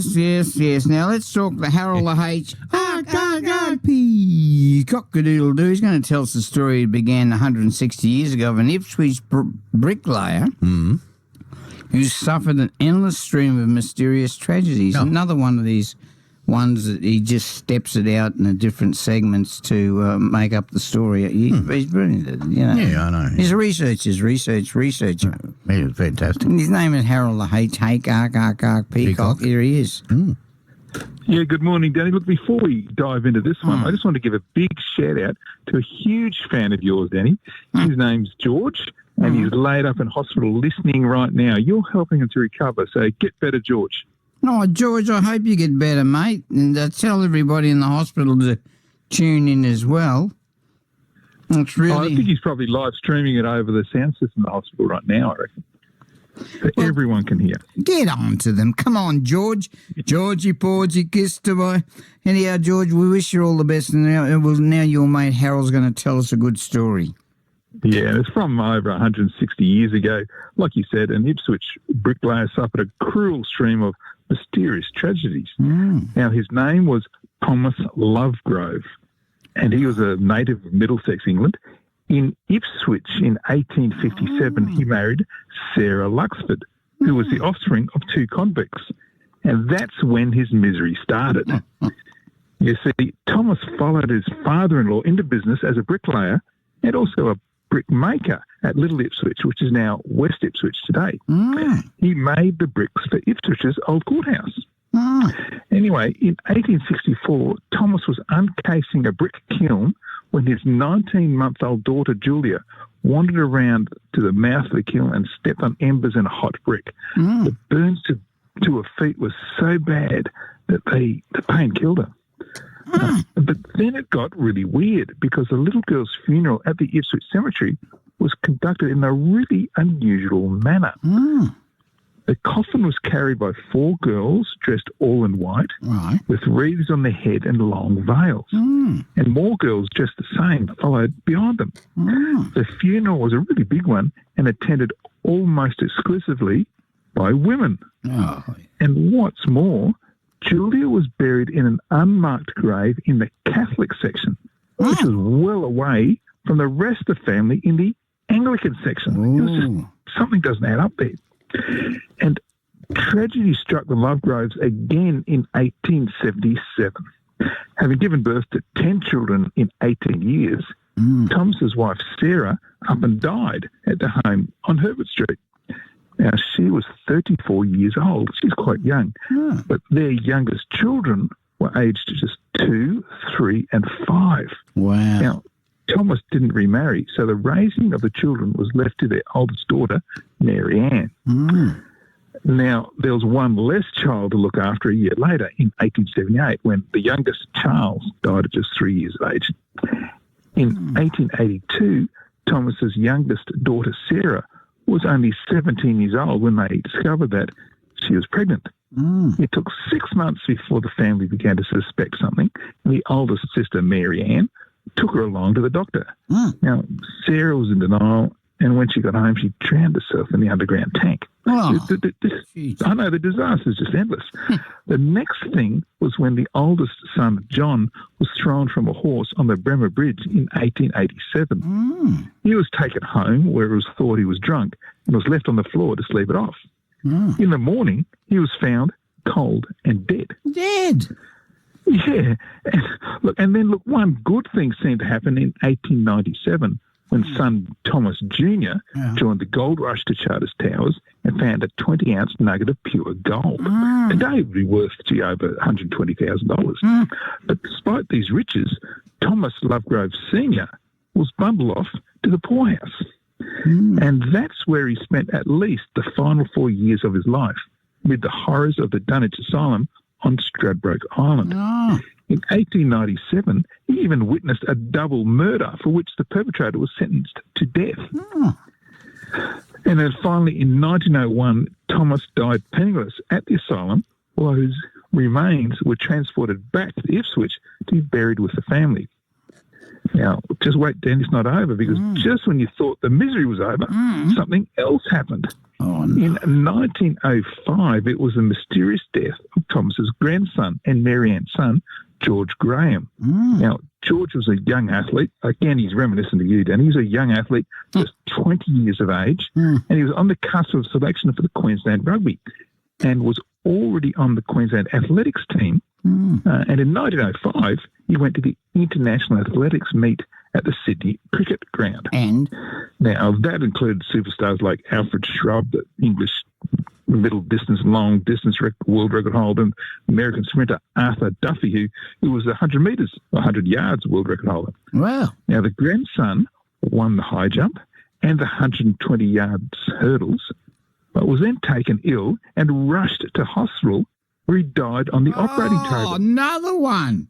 Yes. Now let's talk the Harold H. P. Cock-a-doodle-doo. He's going to tell us the story that began 160 years ago of an Ipswich bricklayer who suffered an endless stream of mysterious tragedies. Oh. Another one of these ones that he just steps it out in the different segments to make up the story. He's brilliant, you know. Yeah, I know. He's a researcher. He's fantastic. His name is Harold H. Peacock. Here he is. Yeah, good morning, Danny. Look, before we dive into this one, I just want to give a big shout-out to a huge fan of yours, Danny. His name's George, and he's laid up in hospital listening right now. You're helping him to recover, so get better, George. Oh, George, I hope you get better, mate. And tell everybody in the hospital to tune in as well. It's really... I think he's probably live streaming it over the sound system in the hospital right now, I reckon. So everyone can hear. Get on to them. Come on, George. Georgie, Porgy, kiss to my... Anyhow, George, we wish you all the best. And now your mate Harold's going to tell us a good story. Yeah, it's from over 160 years ago. Like you said, an Ipswich bricklayer suffered a cruel stream of mysterious tragedies. Now, his name was Thomas Lovegrove, and he was a native of Middlesex, England. In Ipswich in 1857, he married Sarah Luxford, who was the offspring of two convicts. And that's when his misery started. You see, Thomas followed his father-in-law into business as a bricklayer and also a brickmaker at Little Ipswich, which is now West Ipswich today. He made the bricks for Ipswich's old courthouse. Anyway, in 1864, Thomas was uncasing a brick kiln when his 19-month-old daughter, Julia, wandered around to the mouth of the kiln and stepped on embers in a hot brick. The burns to her feet was so bad that the pain killed her. But then it got really weird because the little girl's funeral at the Ipswich Cemetery was conducted in a really unusual manner. The coffin was carried by four girls dressed all in white, with wreaths on their head and long veils. And more girls dressed the same followed behind them. The funeral was a really big one and attended almost exclusively by women. And what's more, Julia was buried in an unmarked grave in the Catholic section, which was well away from the rest of the family in the Anglican section. It was just, something doesn't add up there. And tragedy struck the Lovegroves again in 1877. Having given birth to 10 children in 18 years, Thomas's wife Sarah up and died at the home on Herbert Street. Now, she was 34 years old. She's quite young. But their youngest children were aged just 2, 3 and 5. Wow. Now, Thomas didn't remarry, so the raising of the children was left to their oldest daughter, Mary Ann. Now, there was one less child to look after a year later in 1878 when the youngest, Charles, died at just 3 years of age. In 1882, Thomas's youngest daughter, Sarah, was only 17 years old when they discovered that she was pregnant. It took 6 months before the family began to suspect something, and the oldest sister, Mary Ann, took her along to the doctor. Now, Sarah was in denial, and when she got home, she drowned herself in the underground tank. I know, the disaster is just endless. The next thing was when the oldest son, John, was thrown from a horse on the Bremer Bridge in 1887. He was taken home where it was thought he was drunk and was left on the floor to sleep it off. In the morning, he was found cold and dead. Yeah. And then one good thing seemed to happen in 1897 when son Thomas Jr. joined the gold rush to Charters Towers and found a 20-ounce nugget of pure gold. Today it would be worth over $120,000. But despite these riches, Thomas Lovegrove Sr. was bundled off to the poorhouse. And that's where he spent at least the final 4 years of his life, amid the horrors of the Dunwich Asylum on Stradbroke Island. In 1897, he even witnessed a double murder for which the perpetrator was sentenced to death. And then finally, in 1901, Thomas died penniless at the asylum, while his remains were transported back to Ipswich to be buried with the family. Now, just wait, Dan, it's not over, because just when you thought the misery was over, something else happened. Oh, no. In 1905, it was the mysterious death of Thomas's grandson and Mary Ann's son, George Graham. Now, George was a young athlete. Again, he's reminiscent of you, Dan. He was a young athlete, just 20 years of age, and he was on the cusp of selection for the Queensland Rugby and was already on the Queensland Athletics team. And in 1905, he went to the International Athletics meet at the Sydney Cricket Ground. And? Now, that included superstars like Alfred Shrub, the English middle distance, long distance world record holder, and American sprinter Arthur Duffy, who was 100 metres, 100 yards world record holder. Wow. Now, the grandson won the high jump and the 120 yards hurdles, but was then taken ill and rushed to hospital, where he died on the operating table. Oh, another one.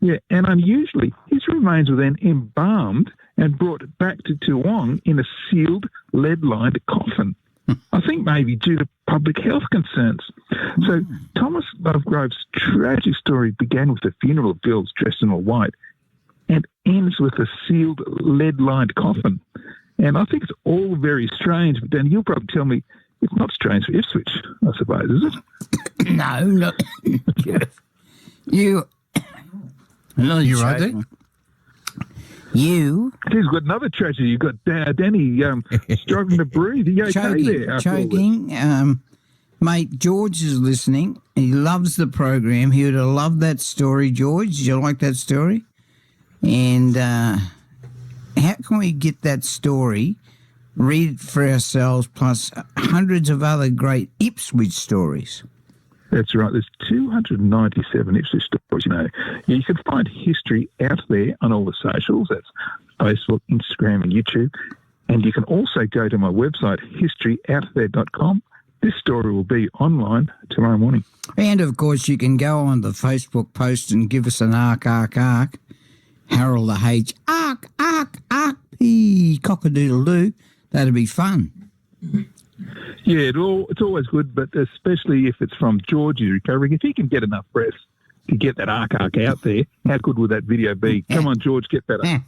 Yeah, and unusually, his remains were then embalmed and brought back to Toowong in a sealed, lead-lined coffin. I think maybe due to public health concerns. So Thomas Lovegrove's tragic story began with the funeral of girls dressed in all white and ends with a sealed, lead-lined coffin. And I think it's all very strange, but then you'll probably tell me it's not strange for Ipswich, I suppose, is it? No, look. You... No, you're right there. You... He's got another tragedy. You've got Danny struggling to breathe. Are you okay there? after all this? Choking. Mate, George is listening. He loves the program. He would have loved that story, George. Did you like that story? And how can we get that story, read it for ourselves, plus hundreds of other great Ipswich stories? That's right. There's 297 Ipswich stories, you know. You can find history out there on all the socials. That's Facebook, Instagram and YouTube. And you can also go to my website, historyouthere.com. This story will be online tomorrow morning. And, of course, you can go on the Facebook post and give us an arc. Harold the H. Arc, P. Cock-a-doodle-doo. That'd be fun. Yeah, it's always good, but especially if it's from George who's recovering. If he can get enough press to get that arc out there, how good would that video be? Come on, George, get better.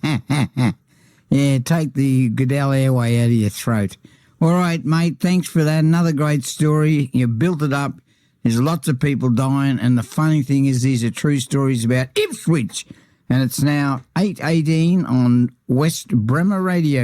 Yeah, take the Goodell airway out of your throat. All right, mate, thanks for that. Another great story. You built it up. There's lots of people dying, and the funny thing is these are true stories about Ipswich. And it's now 8:18 on West Bremer Radio.